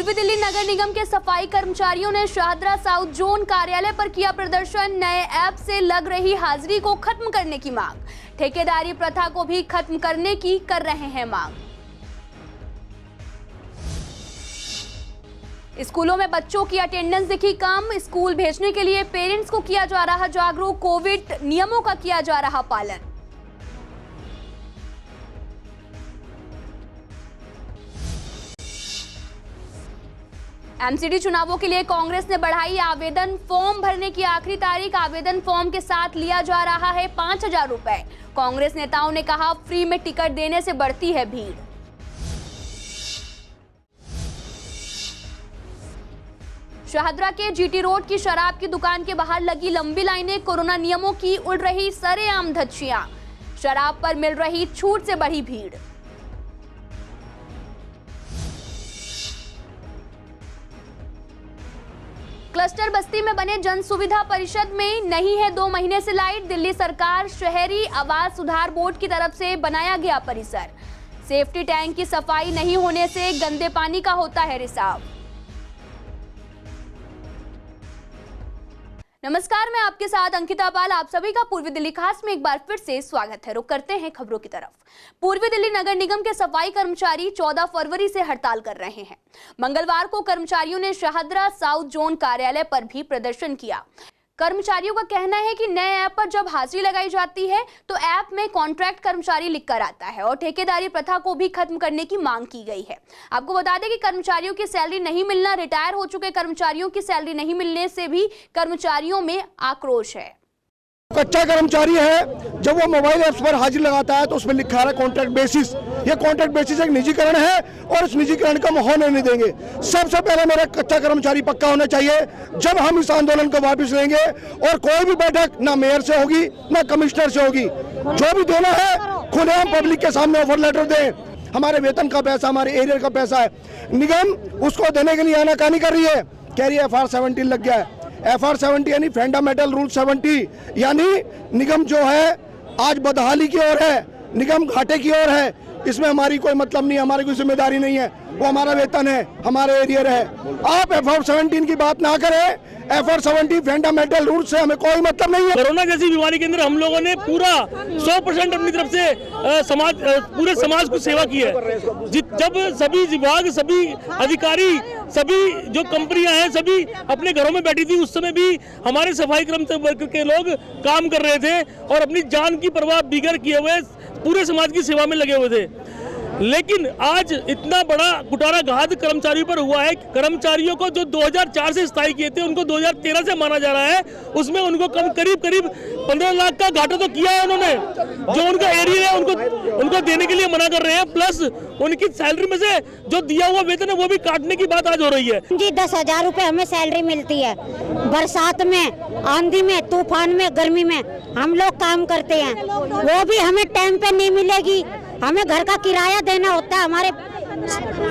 पूर्वी दिल्ली नगर निगम के सफाई कर्मचारियों ने शाहदरा साउथ जोन कार्यालय पर किया प्रदर्शन। नए ऐप से लग रही हाजिरी को खत्म करने की मांग। ठेकेदारी प्रथा को भी खत्म करने की कर रहे हैं मांग। स्कूलों में बच्चों की अटेंडेंस दिखी कम। स्कूल भेजने के लिए पेरेंट्स को किया जा रहा जागरूक। कोविड नियमों का किया जा रहा पालन। एमसीडी चुनावों के लिए कांग्रेस ने बढ़ाई आवेदन फॉर्म भरने की आखिरी तारीख। आवेदन फॉर्म के साथ लिया जा रहा है 5,000 रुपए। कांग्रेस नेताओं ने कहा फ्री में टिकट देने से बढ़ती है भीड़। शाहदरा के जीटी रोड की शराब की दुकान के बाहर लगी लंबी लाइनें। कोरोना नियमों की उड़ रही सरेआम धज्जियां। शराब पर मिल रही छूट से बढ़ी भीड़। क्लस्टर बस्ती में बने जन सुविधा परिषद में नहीं है 2 महीने से लाइट। दिल्ली सरकार शहरी आवास सुधार बोर्ड की तरफ से बनाया गया परिसर। सेफ्टी टैंक की सफाई नहीं होने से गंदे पानी का होता है रिसाव। नमस्कार, मैं आपके साथ अंकिता पाल। आप सभी का पूर्वी दिल्ली खास में एक बार फिर से स्वागत है। रुक करते हैं खबरों की तरफ। पूर्वी दिल्ली नगर निगम के सफाई कर्मचारी 14 फरवरी से हड़ताल कर रहे हैं। मंगलवार को कर्मचारियों ने शाहदरा साउथ जोन कार्यालय पर भी प्रदर्शन किया। कर्मचारियों का कहना है कि नए ऐप पर जब हाजिरी लगाई जाती है तो ऐप में कॉन्ट्रैक्ट कर्मचारी लिखकर आता है और ठेकेदारी प्रथा को भी खत्म करने की मांग की गई है। आपको बता दें कि कर्मचारियों की सैलरी नहीं मिलना, रिटायर हो चुके कर्मचारियों की सैलरी नहीं मिलने से भी कर्मचारियों में आक्रोश है। कच्चा कर्मचारी है, जब वो मोबाइल ऐप्स पर हाजिरी लगाता है तो उसमें लिखा है कॉन्ट्रैक्ट बेसिस। ये कॉन्ट्रैक्ट बेसिस एक निजीकरण है और इस निजीकरण का हम होने नहीं देंगे। सबसे पहले मेरा कच्चा कर्मचारी पक्का होना चाहिए। जब हम इस आंदोलन को वापस लेंगे और कोई भी बैठक ना मेयर से होगी ना कमिश्नर से होगी, जो भी देना है खुलेआम पब्लिक के सामने ऑफर लेटर दें। हमारे वेतन का पैसा, हमारे एरियर का पैसा है, निगम उसको देने के लिए आनाकानी कर रही है। कह रही है FR 17 लग गया है। FR 70 यानी फंडामेंटल रूल 70, यानी निगम जो है आज बदहाली की ओर है, निगम घाटे की ओर है। इसमें हमारी कोई मतलब नहीं है, हमारी कोई जिम्मेदारी नहीं है। वो हमारा वेतन है, हमारे एरियर है। आप FR 17 की बात ना करें। FR 70 फंडामेंटल रूल से हमें कोई मतलब नहीं है। कोरोना जैसी बीमारी के अंदर हम लोगों ने पूरा 100% अपनी तरफ से पूरे समाज को सेवा की है। जब सभी विभाग, सभी अधिकारी, सभी जो कंपनियां हैं, सभी अपने घरों में बैठी थी, उस समय भी हमारे सफाई कर्मचारी के लोग काम कर रहे थे और अपनी जान की परवाह बिगड़ किए हुए पूरे समाज की सेवा में लगे हुए थे। लेकिन आज इतना बड़ा कुटारा घात कर्मचारियों पर हुआ है। कर्मचारियों को जो 2004 से स्थायी किए थे उनको 2013 से माना जा रहा है। उसमें उनको करीब 15 लाख का घाटा तो किया है उन्होंने। जो उनका एरिया है उनको देने के लिए मना कर रहे हैं। प्लस उनकी सैलरी में से जो दिया हुआ वेतन है वो भी काटने की बात आज हो रही है। जी 10,000 रुपए हमें सैलरी मिलती है। बरसात में, आंधी में, तूफान में, गर्मी में हम लोग काम करते हैं, वो भी हमें टाइम पे नहीं मिलेगी। हमें घर का किराया देना होता है, हमारे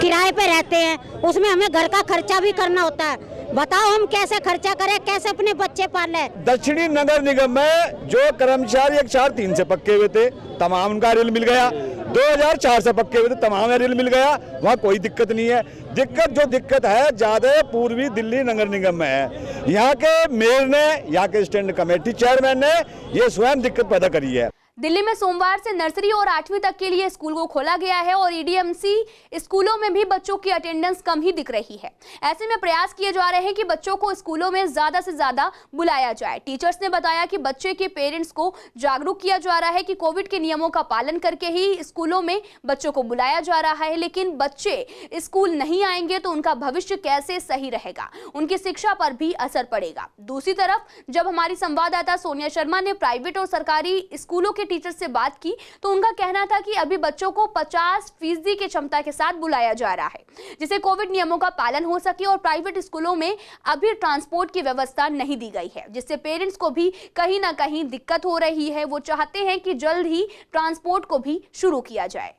किराए पे रहते हैं, उसमें हमें घर का खर्चा भी करना होता है। बताओ हम कैसे खर्चा करें, कैसे अपने बच्चे पालें। दक्षिणी नगर निगम में जो कर्मचारी 143 से पक्के हुए थे तमाम उनका एरियल मिल गया। 2004 से पक्के हुए थे तमाम एरियल मिल गया। वहाँ कोई दिक्कत नहीं है। दिक्कत है ज्यादा पूर्वी दिल्ली नगर निगम में है। यहाँ के मेयर ने, यहाँ के स्टैंड कमेटी चेयरमैन ने ये स्वयं दिक्कत पैदा करी है। दिल्ली में सोमवार से नर्सरी और 8वीं तक के लिए स्कूल को खोला गया है और EDMC स्कूलों में भी बच्चों की अटेंडेंस कम ही दिख रही है। ऐसे में प्रयास किए जा रहे हैं कि बच्चों को स्कूलों में ज्यादा से ज्यादा बुलाया जाए। टीचर्स ने बताया कि बच्चे के पेरेंट्स को जागरूक किया जा रहा है कि कोविड के नियमों का पालन करके ही स्कूलों में बच्चों को बुलाया जा रहा है। लेकिन बच्चे स्कूल नहीं आएंगे तो उनका भविष्य कैसे सही रहेगा, उनकी शिक्षा पर भी असर पड़ेगा। दूसरी तरफ जब हमारी संवाददाता सोनिया शर्मा ने प्राइवेट और सरकारी स्कूलों के टीचर से बात की तो उनका कहना था कि अभी बच्चों को 50% की क्षमता के साथ बुलाया जा रहा है, जिससे कोविड नियमों का पालन हो सके। और प्राइवेट स्कूलों में अभी ट्रांसपोर्ट की व्यवस्था नहीं दी गई है, जिससे पेरेंट्स को भी कहीं ना कहीं दिक्कत हो रही है। वो चाहते हैं कि जल्द ही ट्रांसपोर्ट को भी शुरू किया जाए।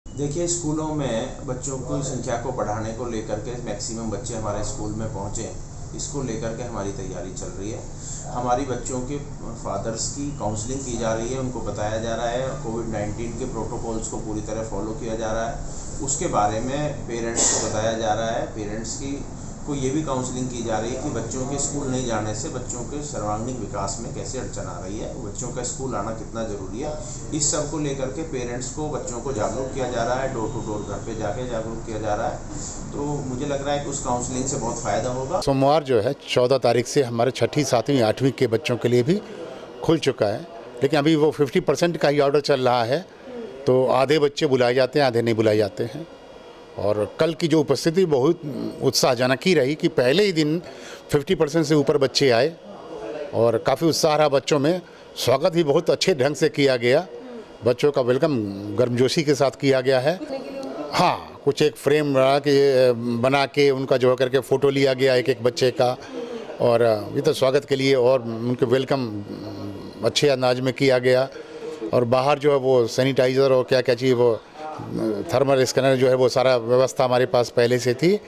देखिए, स्कूलों में बच्चों की संख्या को बढ़ाने को लेकर के मैक्सिमम बच्चे हमारे स्कूल में पहुंचे, इसको लेकर के हमारी तैयारी चल रही है। हमारी बच्चों के फादर्स की काउंसलिंग की जा रही है, उनको बताया जा रहा है, कोविड-19 के प्रोटोकॉल्स को पूरी तरह फॉलो किया जा रहा है। उसके बारे में पेरेंट्स को बताया जा रहा है। पेरेंट्स को ये भी काउंसलिंग की जा रही है कि बच्चों के स्कूल नहीं जाने से बच्चों के सर्वांगीण विकास में कैसे अड़चन आ रही है, बच्चों का स्कूल आना कितना ज़रूरी है। इस सब को लेकर के पेरेंट्स को, बच्चों को जागरूक किया जा रहा है, डोर टू डोर घर पे जाके जागरूक किया जा रहा है। तो मुझे लग रहा है कि उस काउंसलिंग से बहुत फ़ायदा होगा। सोमवार जो है 14 तारीख से हमारे 6ठी, 7वीं, 8वीं के बच्चों के लिए भी खुल चुका है, लेकिन अभी वो 50% का ही ऑर्डर चल रहा है। तो आधे बच्चे बुलाए जाते हैं, आधे नहीं बुलाए जाते हैं। और कल की जो उपस्थिति बहुत उत्साहजनक ही रही कि पहले ही दिन 50% से ऊपर बच्चे आए और काफ़ी उत्साह रहा बच्चों में। स्वागत भी बहुत अच्छे ढंग से किया गया, बच्चों का वेलकम गर्मजोशी के साथ किया गया है। हाँ, कुछ एक फ्रेम बना के उनका जो करके फ़ोटो लिया गया एक बच्चे का, और ये तो स्वागत के लिए और उनके वेलकम अच्छे अंदाज में किया गया। और बाहर जो है वो सैनिटाइज़र और क्या क्या चीज़, वो थर्मल स्कैनर जो है वो सारा व्यवस्था हमारे पास पहले से थी।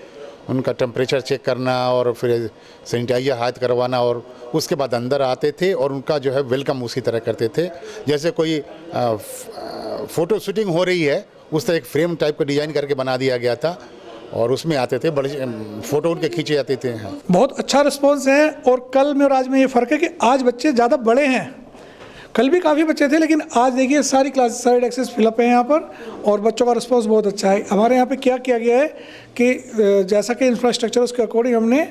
उनका टेम्परेचर चेक करना और फिर सैनिटाइजर हाथ करवाना, और उसके बाद अंदर आते थे और उनका जो है वेलकम उसी तरह करते थे जैसे कोई फ़ोटो शूटिंग हो रही है, उस तरह एक फ्रेम टाइप का डिज़ाइन करके बना दिया गया था और उसमें आते थे, बड़े फ़ोटो उनके खींचे जाते थे। बहुत अच्छा रिस्पॉन्स है। और कल में और आज में ये फ़र्क है कि आज बच्चे ज़्यादा बड़े हैं। कल भी काफ़ी बच्चे थे, लेकिन आज देखिए सारी क्लास, सारे डेस्क फिलअप हैं यहाँ पर, और बच्चों का रिस्पांस बहुत अच्छा है। हमारे यहाँ पे क्या किया गया है कि जैसा कि इंफ्रास्ट्रक्चर उसके अकॉर्डिंग हमने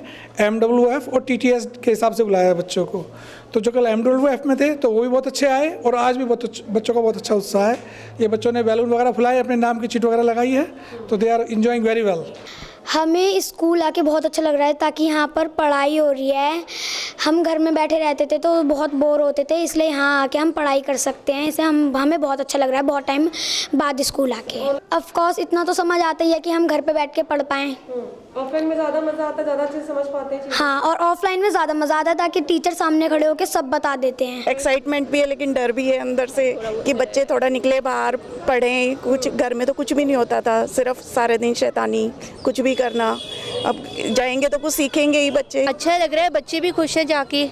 MWF और TTS के हिसाब से बुलाया है बच्चों को। तो जो कल MWF में थे तो वो भी बहुत अच्छे आए, और आज भी बच्चों का बहुत अच्छा उत्साह है। ये बच्चों ने बैलून वगैरह फुलाए, अपने नाम की चीट वगैरह लगाई है, तो they are enjoying very well. हमें स्कूल आके बहुत अच्छा लग रहा है, ताकि यहाँ पर पढ़ाई हो रही है। हम घर में बैठे रहते थे तो बहुत बोर होते थे, इसलिए यहाँ आके हम पढ़ाई कर सकते हैं। इसे हमें बहुत अच्छा लग रहा है, बहुत टाइम बाद स्कूल आके। ऑफ कोर्स इतना तो समझ आता ही है कि हम घर पे बैठ के पढ़ पाएँ। ऑफलाइन में ज़्यादा मज़ा आता है, ज़्यादा चीज़ समझ पाते हैं। हाँ, और ऑफलाइन में ज़्यादा मज़ा आता है, ताकि टीचर सामने खड़े होकर सब बता देते हैं। एक्साइटमेंट भी है, लेकिन डर भी है अंदर से कि बच्चे थोड़ा निकले बाहर, पढ़ें। कुछ घर में तो कुछ भी नहीं होता था, सिर्फ सारे दिन शैतानी, कुछ भी करना। अब जाएंगे तो कुछ सीखेंगे ही बच्चे। अच्छा लग रहा है, बच्चे भी खुश हैं जाके।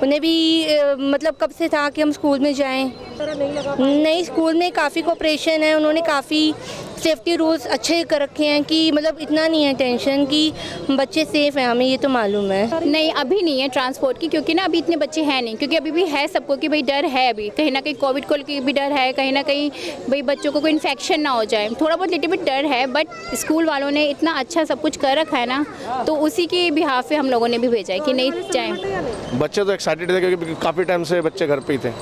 उन्हें भी मतलब कब से था कि हम स्कूल में जाएं। नहीं, स्कूल में काफ़ी कोऑपरेशन है, उन्होंने काफ़ी सेफ्टी रूल्स अच्छे कर रखे हैं कि मतलब इतना नहीं है टेंशन कि बच्चे सेफ हैं, हमें ये तो मालूम है। नहीं, अभी नहीं है ट्रांसपोर्ट की, क्योंकि ना अभी इतने बच्चे हैं नहीं, क्योंकि अभी भी है सबको कि भाई डर है, अभी कहीं ना कहीं कोविड को भी डर है, कहीं ना कहीं भाई बच्चों को कोई इन्फेक्शन ना हो जाए, थोड़ा बहुत लिटिल बिट डर है। बट स्कूल वालों ने इतना अच्छा सब कुछ कर रखा है ना, तो उसी के बिहाफ पे हम लोगों ने भी भेजा है कि नहीं जाएँ। बच्चे तो एक्साइटेड थे क्योंकि काफ़ी टाइम से बच्चे घर पे ही थे।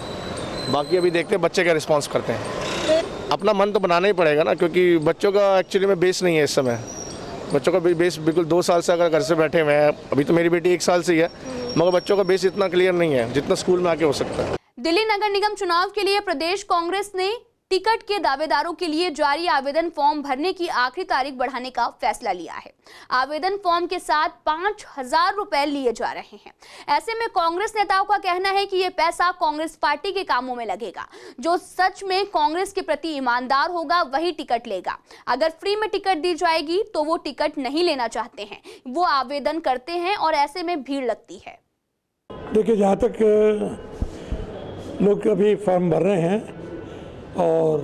बाकी अभी देखते हैं बच्चे क्या रिस्पॉन्स करते हैं। अपना मन तो बनाना ही पड़ेगा ना, क्योंकि बच्चों का एक्चुअली में बेस नहीं है इस समय। बच्चों का बेस बिल्कुल 2 साल से अगर घर से बैठे हुए हैं, अभी तो मेरी बेटी 1 साल से ही है, मगर बच्चों का बेस इतना क्लियर नहीं है जितना स्कूल में आके हो सकता है। दिल्ली नगर निगम चुनाव के लिए प्रदेश कांग्रेस ने टिकट के दावेदारों के लिए जारी आवेदन फॉर्म भरने की आखिरी तारीख बढ़ाने का फैसला लिया है। आवेदन फॉर्म के साथ 5,000 रुपए लिए जा रहे हैं। ऐसे में कांग्रेस नेताओं का कहना है कि ये पैसा कांग्रेस पार्टी के कामों में लगेगा। जो सच में कांग्रेस के प्रति ईमानदार होगा वही टिकट लेगा। अगर फ्री में टिकट दी जाएगी तो वो टिकट नहीं लेना चाहते हैं, वो आवेदन करते हैं और ऐसे में भीड़ लगती है। देखिए, जहाँ तक लोग अभी फॉर्म भर रहे हैं और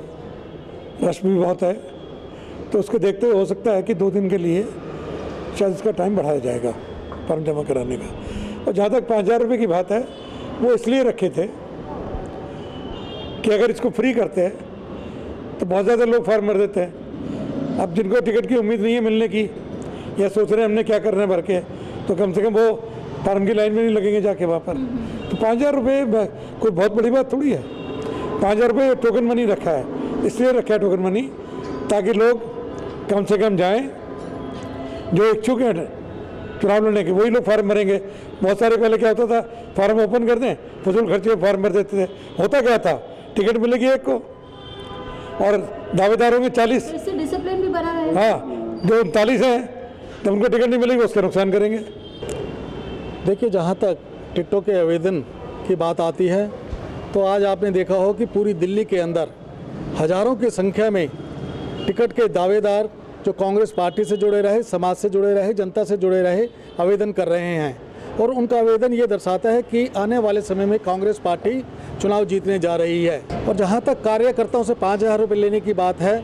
रश भी बहुत है, तो उसको देखते हुए हो सकता है कि 2 दिन के लिए शायद इसका टाइम बढ़ाया जाएगा फॉर्म जमा कराने का। और जहाँ तक 5,000 रुपये की बात है, वो इसलिए रखे थे कि अगर इसको फ्री करते हैं तो बहुत ज़्यादा लोग फॉर्म भर देते हैं। अब जिनको टिकट की उम्मीद नहीं है मिलने की, या सोच रहे हैं हमने क्या करना है भर के, तो कम से कम वो फॉर्म की लाइन में नहीं लगेंगे जाके वहाँ पर। तो 5,000 रुपये कोई बहुत बड़ी बात थोड़ी है। 5,000 रुपये टोकन मनी रखा है, इसलिए रखा है टोकन मनी, ताकि लोग कम से कम जाएं। जो इच्छुक हैं चुनाव लड़ने के, वही लोग फॉर्म भरेंगे। बहुत सारे पहले क्या होता था, फॉर्म ओपन कर दें, फजूल खर्चे फॉर्म भर देते थे। होता क्या था, टिकट मिलेगी एक को और दावेदारों में 40। इससे डिसिप्लिन भी बना रहेगा। हाँ, जो 39 हैं तो उनको टिकट नहीं मिलेगी, उसका नुकसान करेंगे। देखिए, जहाँ तक टिकटों के आवेदन की बात आती है, तो आज आपने देखा हो कि पूरी दिल्ली के अंदर हज़ारों की संख्या में टिकट के दावेदार जो कांग्रेस पार्टी से जुड़े रहे, समाज से जुड़े रहे, जनता से जुड़े रहे, आवेदन कर रहे हैं। और उनका आवेदन ये दर्शाता है कि आने वाले समय में कांग्रेस पार्टी चुनाव जीतने जा रही है। और जहाँ तक कार्यकर्ताओं से 5,000 रुपये लेने की बात है,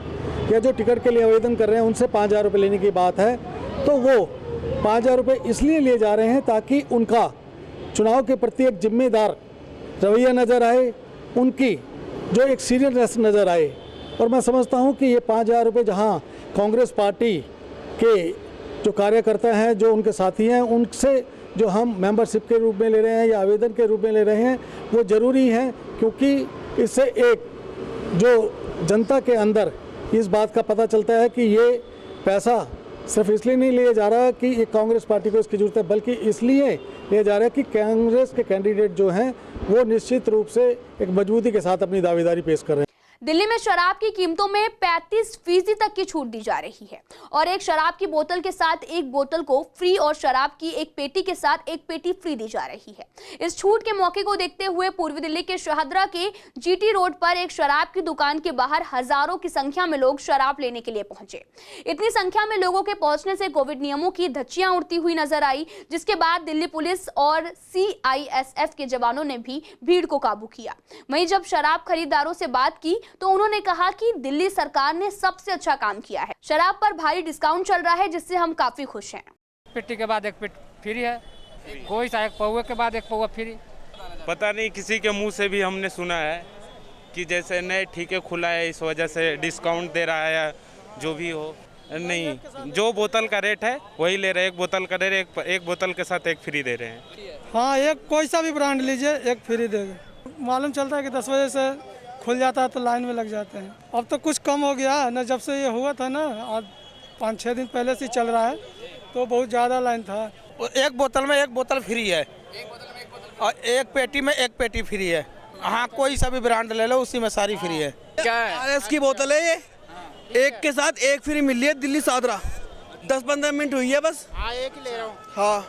या जो टिकट के लिए आवेदन कर रहे हैं उनसे 5,000 रुपये लेने की बात है, तो वो 5,000 रुपये इसलिए लिए जा रहे हैं ताकि उनका चुनाव के प्रति एक जिम्मेदार रवैया नज़र आए, उनकी जो एक सीरियसनेस नज़र आए। और मैं समझता हूं कि ये 5,000 रुपये जहां कांग्रेस पार्टी के जो कार्यकर्ता हैं, जो उनके साथी हैं, उनसे जो हम मेंबरशिप के रूप में ले रहे हैं या आवेदन के रूप में ले रहे हैं, वो ज़रूरी हैं, क्योंकि इससे एक जो जनता के अंदर इस बात का पता चलता है कि ये पैसा सिर्फ इसलिए नहीं लिया जा रहा कि ये कांग्रेस पार्टी को इसकी ज़रूरत है, बल्कि इसलिए लिया जा रहा है कि कांग्रेस के कैंडिडेट जो हैं वो निश्चित रूप से एक मजबूती के साथ अपनी दावेदारी पेश कर रहे हैं। दिल्ली में शराब की कीमतों में 35% तक की छूट दी जा रही है और एक शराब की बोतल के साथ एक बोतल को फ्री और शराब की एक पेटी के साथ एक पेटी फ्री दी जा रही है। इस छूट के मौके को देखते हुए पूर्वी दिल्ली के शाहदरा के जीटी रोड पर एक शराब की दुकान के बाहर हजारों की संख्या में लोग शराब लेने के लिए पहुंचे। इतनी संख्या में लोगों के पहुंचने से कोविड नियमों की धज्जियां उड़ती हुई नजर आई, जिसके बाद दिल्ली पुलिस और CISF के जवानों ने भी भीड़ को काबू किया। वहीं जब शराब खरीदारों से बात की तो उन्होंने कहा कि दिल्ली सरकार ने सबसे अच्छा काम किया है। शराब पर भारी डिस्काउंट चल रहा है, जिससे हम काफी खुश हैं। पेटी के बाद एक पेटी फ्री है, कोई सा एक पौवे के बाद एक पौवा फ्री। पता नहीं, किसी के मुंह से भी हमने सुना है कि जैसे नए ठीके खुला है, इस वजह से डिस्काउंट दे रहा है या जो भी हो। नहीं, जो बोतल का रेट है वही ले रहे हैं। एक बोतल का रेट, एक बोतल के साथ एक फ्री दे रहे हैं। हाँ, एक कोई सा भी ब्रांड लीजिए, एक फ्री देगा। मालूम चलता है कि 10 बजे से खुल जाता है तो लाइन में लग जाते हैं। अब तो कुछ कम हो गया है ना, जब से ये हुआ था ना, आज 5-6 दिन पहले से चल रहा है, तो बहुत ज़्यादा लाइन था। एक बोतल में एक बोतल फ्री है और एक पेटी में एक पेटी फ्री है। हाँ, कोई सा भी ब्रांड ले लो, उसी में सारी फ्री है। क्या है इसकी बोतल है ये, एक के साथ एक फ्री मिल रही है। दिल्ली शाहदरा 10-15 मिनट हुई है बस। हाँ, एक ही ले रहा हूँ। हाँ,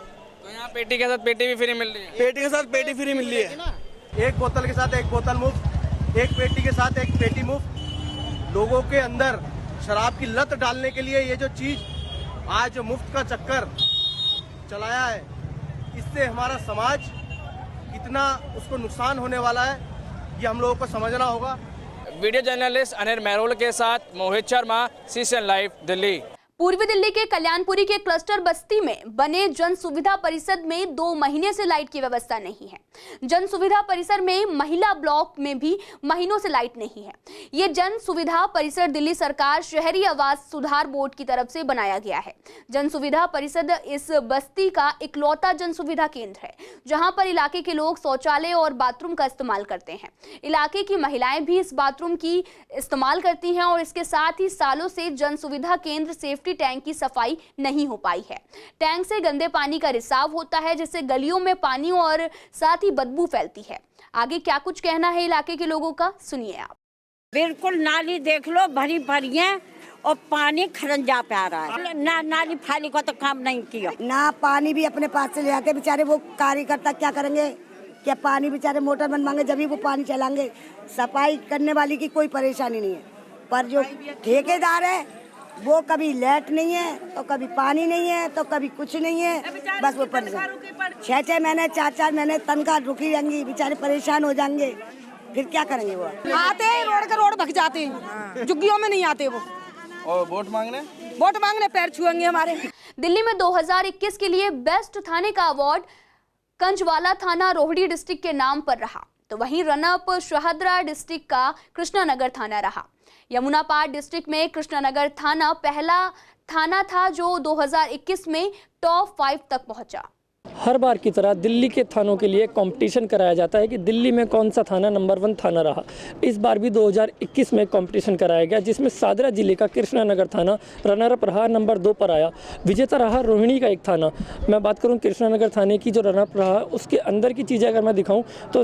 तो यहाँ पेटी के साथ पेटी भी फ्री मिल रही है। पेटी के साथ पेटी फ्री मिल रही है। एक बोतल के साथ एक बोतल मुफ्त, एक पेटी के साथ एक पेटी मुफ्त। लोगों के अंदर शराब की लत डालने के लिए ये जो चीज आज मुफ्त का चक्कर चलाया है, इससे हमारा समाज कितना उसको नुकसान होने वाला है, ये हम लोगों को समझना होगा। वीडियो जर्नलिस्ट अनिल मेहरोल के साथ मोहित शर्मा, CCN लाइव, दिल्ली। पूर्वी दिल्ली के कल्याणपुरी के क्लस्टर बस्ती में बने जन सुविधा परिषद में 2 महीने से लाइट की व्यवस्था नहीं है। जन सुविधा परिसर में महिला ब्लॉक में भी महीनों से लाइट नहीं है। ये जन सुविधा परिसर दिल्ली सरकार शहरी आवास सुधार बोर्ड की तरफ से बनाया गया है। जन सुविधा परिषद इस बस्ती का इकलौता जन सुविधा केंद्र है, जहां पर इलाके के लोग शौचालय और बाथरूम का इस्तेमाल करते हैं। इलाके की महिलाएं भी इस बाथरूम की इस्तेमाल करती हैं और इसके साथ ही सालों से जन सुविधा केंद्र सेफ्टी टैंक की सफाई नहीं हो पाई है। टैंक से गंदे पानी का रिसाव होता है, जिससे गलियों में पानी और साथ ही बदबू फैलती है। आगे क्या कुछ कहना है इलाके के लोगों का, सुनिए आप। बिल्कुल नाली देख लो, भरी भरी है और पानी खरंजा पे आ रहा है। ना नाली फाली का तो काम नहीं किया, ना पानी भी अपने पास से ले आते बेचारे। वो कार्यकर्ता क्या करेंगे, क्या पानी बेचारे मोटर बनवाएंगे जब भी वो पानी चलाएंगे। सफाई करने वाली की कोई परेशानी नहीं है, पर जो ठेकेदार है वो कभी लाइट नहीं है तो कभी पानी नहीं है तो कभी कुछ नहीं है। बस वो परेशान 6-6 महीने 4-4 महीने तनख्वाह रुकी जाएंगी, बेचारे परेशान हो जाएंगे। फिर क्या करेंगे, वो आते हैं रोड का रोड भग जाते हैं, जुग्गियों में नहीं आते वो। और वोट मांगने पैर छुएंगे हमारे। दिल्ली में 2021 के लिए बेस्ट थाने का अवार्ड कंजवाला थाना रोहिणी डिस्ट्रिक्ट के नाम पर रहा, तो वहीं रनअप शाहदरा डिस्ट्रिक्ट का कृष्णानगर थाना रहा। यमुनापार डिस्ट्रिक्ट में कृष्णानगर थाना पहला थाना था जो 2021 में टॉप 5 तक पहुंचा। हर बार की तरह दिल्ली के थानों के लिए कंपटीशन कराया जाता है कि दिल्ली में कौन सा थाना नंबर 1 थाना रहा। इस बार भी 2021 में कंपटीशन कराया गया, जिसमें सादरा जिले का कृष्णानगर थाना रनरअप रहा, नंबर 2 पर आया। विजेता रहा रोहिणी का एक थाना। मैं बात करूं कृष्णानगर थाने की, जो रनअप रहा उसके अंदर की चीज़ें अगर मैं दिखाऊं तो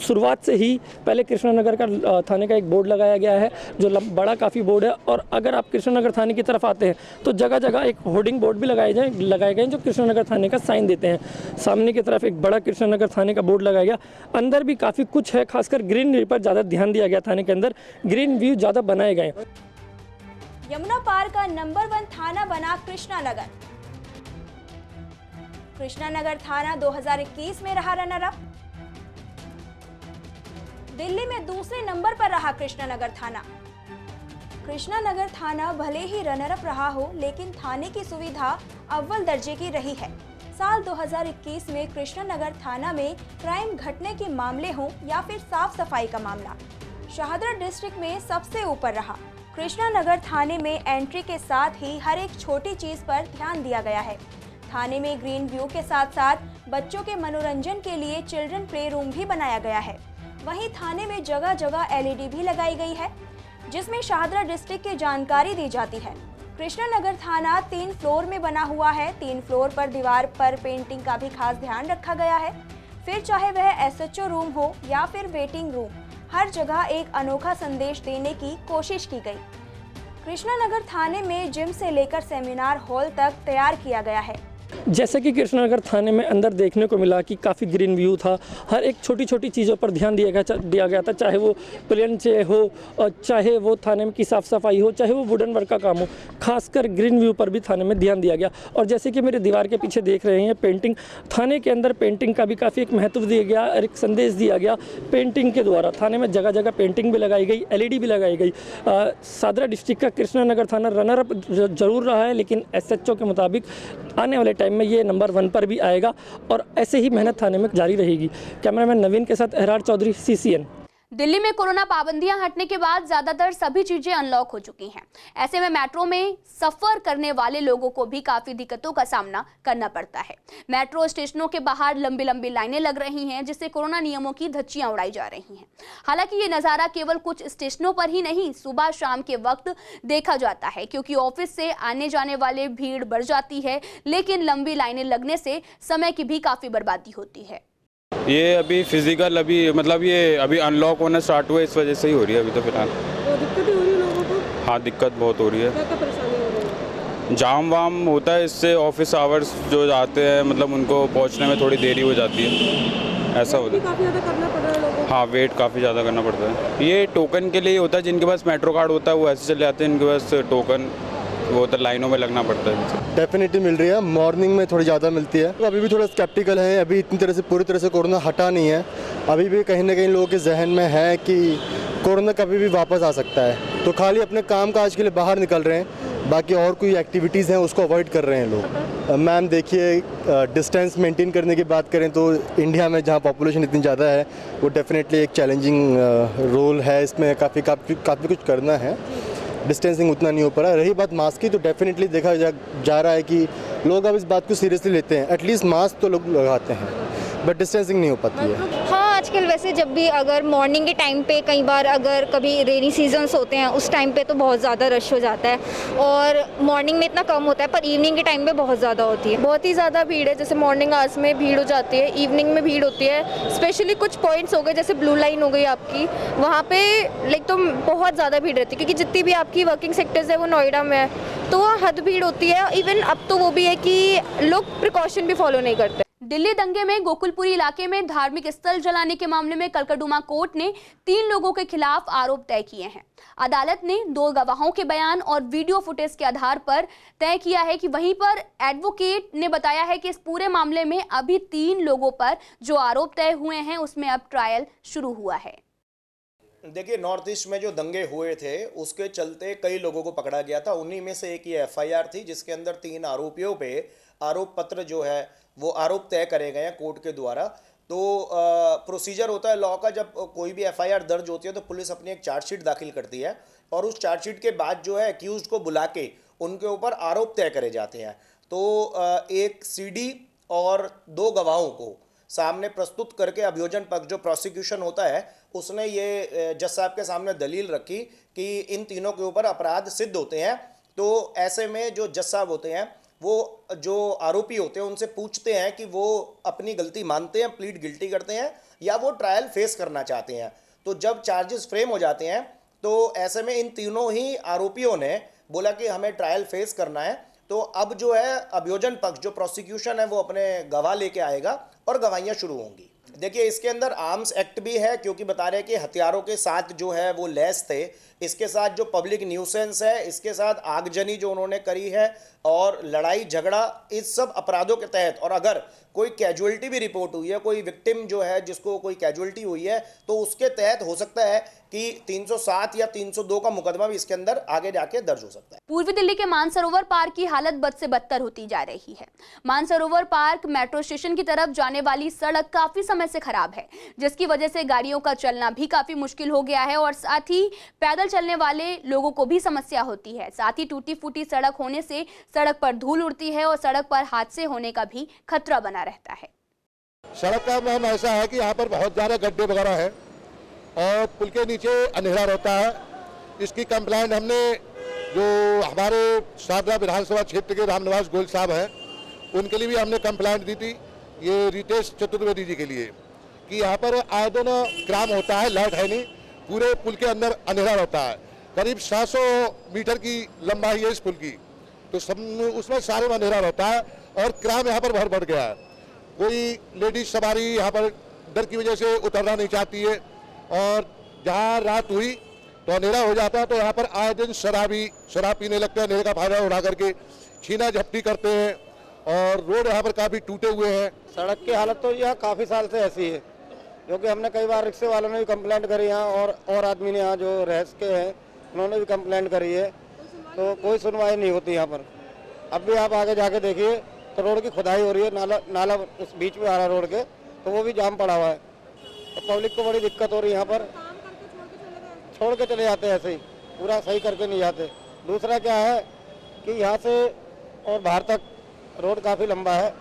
शुरुआत से ही पहले कृष्णानगर का थाने का एक बोर्ड लगाया गया है, जो बड़ा काफ़ी बोर्ड है। और अगर आप कृष्णानगर थाने की तरफ आते हैं तो जगह जगह एक होर्डिंग बोर्ड भी लगाए गए जो कृष्णानगर थाने का साइन देते हैं। सामने की तरफ एक बड़ा कृष्णानगर थाने का बोर्ड लगाया गया। अंदर भी काफ़ी कुछ है, खासकर ग्रीनरी पर ज़्यादा ध्यान दिया गया। थाने के अंदर ग्रीन व्यू ज़्यादा बनाए गए। यमुना पार का नंबर 1 थाना बना कृष्णानगर। कृष्णानगर थाना 2021 में रहा रनर अप। दिल्ली में दूसरे नंबर पर रहा कृष्णानगर थाना। कृष्णा नगर थाना भले ही रनर अप रहा हो, लेकिन थाने की सुविधा अव्वल दर्जे की रही है। साल 2021 में कृष्णा नगर थाना में क्राइम घटने के मामले हों या फिर साफ सफाई का मामला, शाहदरा डिस्ट्रिक्ट में सबसे ऊपर रहा। कृष्णा नगर थाने में एंट्री के साथ ही हर एक छोटी चीज पर ध्यान दिया गया है। थाने में ग्रीन व्यू के साथ साथ बच्चों के मनोरंजन के लिए चिल्ड्रन प्ले रूम भी बनाया गया है। वहीं थाने में जगह जगह LED भी लगाई गई है, जिसमें शाहदरा डिस्ट्रिक्ट की जानकारी दी जाती है। कृष्णा नगर थाना 3 फ्लोर में बना हुआ है। 3 फ्लोर पर दीवार पर पेंटिंग का भी खास ध्यान रखा गया है। फिर चाहे वह SHO रूम हो या फिर वेटिंग रूम, हर जगह एक अनोखा संदेश देने की कोशिश की गई। कृष्णा नगर थाने में जिम से लेकर सेमिनार हॉल तक तैयार किया गया है। जैसे कि कृष्णा नगर थाने में अंदर देखने को मिला कि काफ़ी ग्रीन व्यू था। हर एक छोटी छोटी चीज़ों पर ध्यान दिया गया था, चाहे वो प्लेन चेयर हो और चाहे वो थाने में की साफ़ सफाई हो, चाहे वो वुडन वर्क का काम हो। खासकर ग्रीन व्यू पर भी थाने में ध्यान दिया गया। और जैसे कि मेरे दीवार के पीछे देख रहे हैं पेंटिंग, थाने के अंदर पेंटिंग का भी काफ़ी एक महत्व दिया गया और एक संदेश दिया गया पेंटिंग के द्वारा। थाने में जगह जगह पेंटिंग भी लगाई गई, LED भी लगाई गई। शाहदरा डिस्ट्रिक्ट का कृष्णा नगर थाना रनर अप जरूर रहा है, लेकिन SHO के मुताबिक आने वाले टाइम में ये नंबर 1 पर भी आएगा और ऐसे ही मेहनत थाने में जारी रहेगी। कैमरामैन नवीन के साथ अहरार चौधरी, CCN। दिल्ली में कोरोना पाबंदियां हटने के बाद ज्यादातर सभी चीजें अनलॉक हो चुकी हैं। ऐसे में मेट्रो में सफर करने वाले लोगों को भी काफी दिक्कतों का सामना करना पड़ता है। मेट्रो स्टेशनों के बाहर लंबी लंबी लाइनें लग रही हैं, जिससे कोरोना नियमों की धज्जियां उड़ाई जा रही हैं। हालांकि ये नजारा केवल कुछ स्टेशनों पर ही नहीं, सुबह शाम के वक्त देखा जाता है, क्योंकि ऑफिस से आने जाने वाले भीड़ बढ़ जाती है, लेकिन लंबी लाइनें लगने से समय की भी काफी बर्बादी होती है। ये अभी फिजिकल ये अभी अनलॉक होना स्टार्ट हुआ, इस वजह से ही हो रही है अभी तो फिलहाल। तो दिक्कत ही हो रही है लोगों को? हाँ, दिक्कत बहुत हो रही है। क्या क्या परेशानी हो रही है? जाम वाम होता है, इससे ऑफिस आवर्स जो जाते हैं उनको पहुंचने में थोड़ी देरी हो जाती है, ऐसा होता है। काफ़ी ज़्यादा करना पड़ रहा है लोगों को? हाँ, वेट काफ़ी ज़्यादा करना पड़ता है। ये टोकन के लिए होता है, जिनके पास मेट्रो कार्ड होता है वो ऐसे चले जाते हैं, इनके पास टोकन वो तो लाइनों में लगना पड़ता है। डेफिनेटली मिल रही है, मॉर्निंग में थोड़ी ज़्यादा मिलती है। तो अभी भी थोड़ा स्केप्टिकल है, अभी इतनी तरह से पूरी तरह से कोरोना हटा नहीं है। अभी भी कहीं ना कहीं लोगों के जहन में है कि कोरोना कभी भी वापस आ सकता है, तो खाली अपने काम काज के लिए बाहर निकल रहे हैं, बाकी और कोई एक्टिविटीज़ हैं उसको अवॉइड कर रहे हैं लोग। मैम देखिए, डिस्टेंस मेंटेन करने की बात करें तो इंडिया में जहाँ पॉपुलेशन इतनी ज़्यादा है, वो डेफिनेटली एक चैलेंजिंग रोल है, इसमें काफ़ी कुछ करना है। डिस्टेंसिंग उतना नहीं हो पा रहा। रही बात मास्क की, तो डेफिनेटली देखा जा रहा है कि लोग अब इस बात को सीरियसली लेते हैं। एटलीस्ट मास्क तो लोग लगाते हैं, बट डिस्टेंसिंग नहीं हो पाती है। हाँ, आजकल वैसे जब भी अगर मॉर्निंग के टाइम पे कई बार अगर कभी रेनी सीजन्स होते हैं उस टाइम पे तो बहुत ज़्यादा रश हो जाता है, और मॉर्निंग में इतना कम होता है, पर इवनिंग के टाइम पे बहुत ज़्यादा होती है। बहुत ही ज़्यादा भीड़ है। जैसे मॉर्निंग आवर्स में भीड़ हो जाती है, इवनिंग में भीड़ होती है। स्पेशली कुछ पॉइंट्स हो गए, जैसे ब्लू लाइन हो गई आपकी, वहाँ पे लाइक तो बहुत ज़्यादा भीड़ रहती है, क्योंकि जितनी भी आपकी वर्किंग सेक्टर्स है वो नोएडा में है, तो वहाँ हद भीड़ होती है। इवन अब तो वो भी है कि लोग प्रिकॉशन भी फॉलो नहीं करते। दिल्ली दंगे में गोकुलपुरी इलाके में धार्मिक स्थल जलाने के मामले में कलकदुमा कोर्ट ने 3 लोगों के खिलाफ आरोप तय किए हैं। अदालत ने 2 गवाहों के बयान और वीडियो फुटेज के आधार पर तय किया है कि वहीं पर एडवोकेट ने बताया है कि इस पूरे मामले में अभी 3 लोगों पर जो आरोप तय हुए हैं उसमें अब ट्रायल शुरू हुआ है। देखिए, नॉर्थ ईस्ट में जो दंगे हुए थे उसके चलते कई लोगों को पकड़ा गया था। उन्हीं में से एक ये FIR थी, जिसके अंदर 3 आरोपियों पे आरोप पत्र जो है वो आरोप तय करे गए हैं कोर्ट के द्वारा। तो प्रोसीजर होता है लॉ का, जब कोई भी FIR दर्ज होती है तो पुलिस अपनी एक चार्जशीट दाखिल करती है, और उस चार्जशीट के बाद जो है एक्यूज्ड को बुला के उनके ऊपर आरोप तय करे जाते हैं। तो एक CD और 2 गवाहों को सामने प्रस्तुत करके अभियोजन पक्ष जो प्रोसिक्यूशन होता है उसने ये जज साहब के सामने दलील रखी कि इन तीनों के ऊपर अपराध सिद्ध होते हैं। तो ऐसे में जो जज साहब होते हैं वो जो आरोपी होते हैं उनसे पूछते हैं कि वो अपनी गलती मानते हैं, प्लीड गिल्टी करते हैं, या वो ट्रायल फेस करना चाहते हैं। तो जब चार्जेस फ्रेम हो जाते हैं तो ऐसे में इन तीनों ही आरोपियों ने बोला कि हमें ट्रायल फेस करना है। तो अब जो है अभियोजन पक्ष जो प्रोसिक्यूशन है वो अपने गवाह लेके आएगा और गवाहियाँ शुरू होंगी। देखिए, इसके अंदर आर्म्स एक्ट भी है, क्योंकि बता रहे हैं कि हथियारों के साथ जो है वो लैस थे। इसके साथ जो पब्लिक न्यूसेंस है, इसके साथ आगजनी जो उन्होंने करी है और लड़ाई झगड़ा, इस सब अपराधों के तहत, और अगर कोई कैजुअलिटी भी रिपोर्ट हुई है, कोई विक्टिम जो है जिसको कोई कैजुअलिटी हुई है, तो उसके तहत हो सकता है कि 307 या 302 का मुकदमा भी इसके अंदर आगे जाके दर्ज हो सकता है। पूर्वी दिल्ली के मानसरोवर पार्क की हालत बद से बदतर होती जा रही है। मानसरोवर पार्क मेट्रो स्टेशन की तरफ जाने वाली सड़क काफी समय से खराब है, जिसकी वजह से गाड़ियों का चलना भी काफी मुश्किल हो गया है और साथ ही पैदल चलने वाले लोगों को भी समस्या होती है। साथ ही टूटी फूटी सड़क होने से सड़क पर धूल उड़ती है और सड़क पर हादसे होने का भी खतरा बना रहता है। सड़क का नाम ऐसा है कि यहाँ पर बहुत ज़्यादा गड्ढे वगैरह है और पुल के नीचे अंधेरा रहता है। इसकी कंप्लेंट हमने जो हमारे शारदा विधानसभा क्षेत्र के रामनिवास गोयल साहब हैं उनके लिए भी हमने कंप्लेंट दी थी, ये रितेश चतुर्वेदी जी के लिए, कि यहाँ पर आए दिन क्राइम होता है, लाइट है नहीं, पूरे पुल के अंदर अंधेरा रहता है। करीब 700 मीटर की लंबाई है इस पुल की, तो सब उसमें सारे में अंधेरा रहता है और क्राइम यहाँ पर बढ़ गया है। कोई लेडीज सवारी यहाँ पर डर की वजह से उतरना नहीं चाहती है और जहाँ रात हुई तो अंधेरा हो जाता है, तो यहाँ पर आए दिन शराब पीने लगते हैं, अंधेरे का फायदा उठा करके छीना झपटी करते हैं और रोड यहाँ पर काफ़ी टूटे हुए हैं। सड़क की हालत तो यहाँ काफ़ी साल से ऐसी है, क्योंकि हमने कई बार रिक्शे वालों ने भी कंप्लेंट करी यहाँ और आदमी ने यहाँ जो रहस के हैं उन्होंने भी कंप्लेंट करी है, तो कोई सुनवाई नहीं होती यहाँ पर। अब भी आप आगे जाके देखिए तो रोड की खुदाई हो रही है, नाला उस बीच में आ रहा है रोड के, तो वो भी जाम पड़ा हुआ है, तो पब्लिक को बड़ी दिक्कत हो रही है। यहाँ पर छोड़ के चले जाते हैं, ऐसे ही पूरा सही करके नहीं जाते। दूसरा क्या है कि यहाँ से और बाहर तक रोड काफ़ी लंबा है,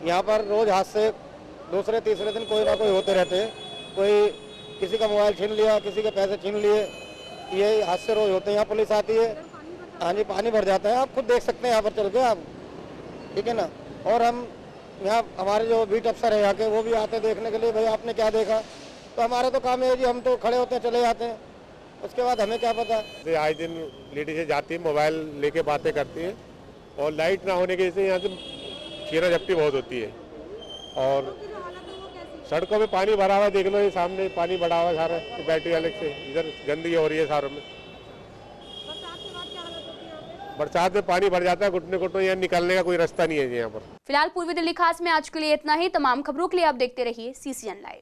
यहाँ पर रोज़ हादसे दूसरे तीसरे दिन कोई ना कोई होते रहते हैं। कोई किसी का मोबाइल छीन लिया, किसी के पैसे छीन लिए, ये हादसे रोज़ होते हैं। यहाँ पुलिस आती है, हाँ जी, पानी भर जाता है, आप खुद देख सकते हैं यहाँ पर चल के आप, ठीक है ना। और हम यहाँ हमारे जो बीट अफसर है यहाँ के, वो भी आते हैं देखने के लिए, भाई आपने क्या देखा, तो हमारा तो काम है जी, हम तो खड़े होते हैं चले जाते हैं, उसके बाद हमें क्या पता। आए दिन लेडीज़ें जाती है, मोबाइल लेके बातें करती है और लाइट ना होने की वजह से यहाँ से छीना झपटी बहुत होती है और सड़कों में पानी भरा हुआ, देख लो ये सामने पानी भरा हुआ सारा बैटरी वाले से, इधर गंदगी हो रही है सारों में। बरसात में पानी भर जाता है, घुटने यहाँ निकलने का कोई रास्ता नहीं है यहाँ पर। फिलहाल पूर्वी दिल्ली खास में आज के लिए इतना ही। तमाम खबरों के लिए आप देखते रहिए CCN लाइव।